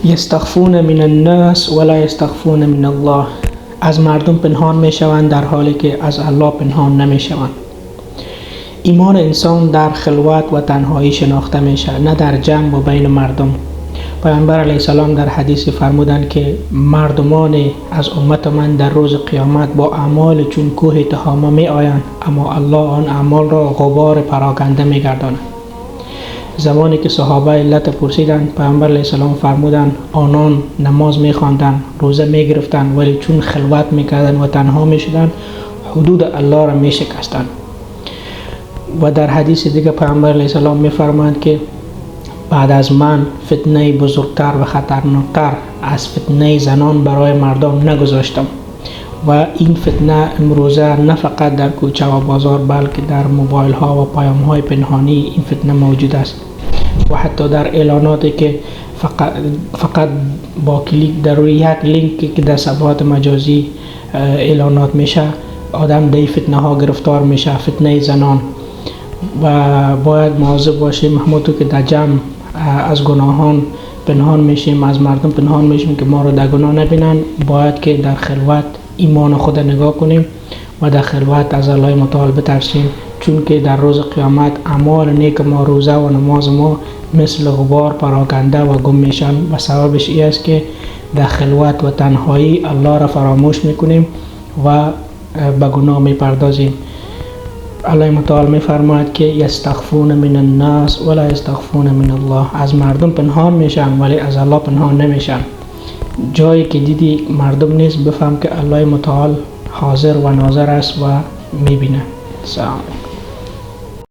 یستخفون من الناس ولا یستخفون من الله. از مردم پنهان می شوند در حالی که از الله پنهان نمی شوند. ایمان انسان در خلوت و تنهایی شناخته می شود، نه در جمع و بین مردم. پیامبر علیه السلام در حدیثی فرمودند که مردمان از امت من در روز قیامت با اعمال چون کوه تهامه می آیند، اما الله آن اعمال را غبار پراکنده می گرداند. زمانی که صحابه علت پرسیدند، پیامبر علیه السلام فرمودند آنان نماز می خواندند، روزه می گرفتند، ولی چون خلوت می کردند و تنها می شدند حدود الله را می شکستند. و در حدیث دیگر پیامبر علیه السلام می فرمایند که بعد از من فتنه بزرگتر و خطرناکتر از فتنه زنان برای مردم نگذاشتم. و این فتنه امروزه نه فقط در کوچه و بازار بلکه در موبایل ها و پیام های پنهانی این فتنه موجود است. و حتی در اعلاناتی که فقط با کلیک در روی یک لینک که در صفحات مجازی اعلانات میشه، آدم در فتنه ها گرفتار میشه، فتنه زنان. و باید مواظب باشیم همونطور که در جمع از گناهان پنهان میشیم، از مردم پنهان میشیم که ما رو در گناه نبینن، باید که در خلوت ایمان خود نگاه کنیم و در خلوت از الله متعال بترسیم، چون که در روز قیامت اعمال نیک ما، روزه و نماز ما مثل غبار پراکنده و گم میشن. و سببش این است که در خلوت و تنهایی الله را فراموش میکنیم و به گناه میپردازیم. الله متعال میفرماید که یستخفون من الناس ولا یستخفون من الله. از مردم پنهان میشن ولی از الله پنهان نمیشن. جایی که دیدی مردم نیست، بفهم که الله متعال حاضر و ناظر است و میبینه. سلام.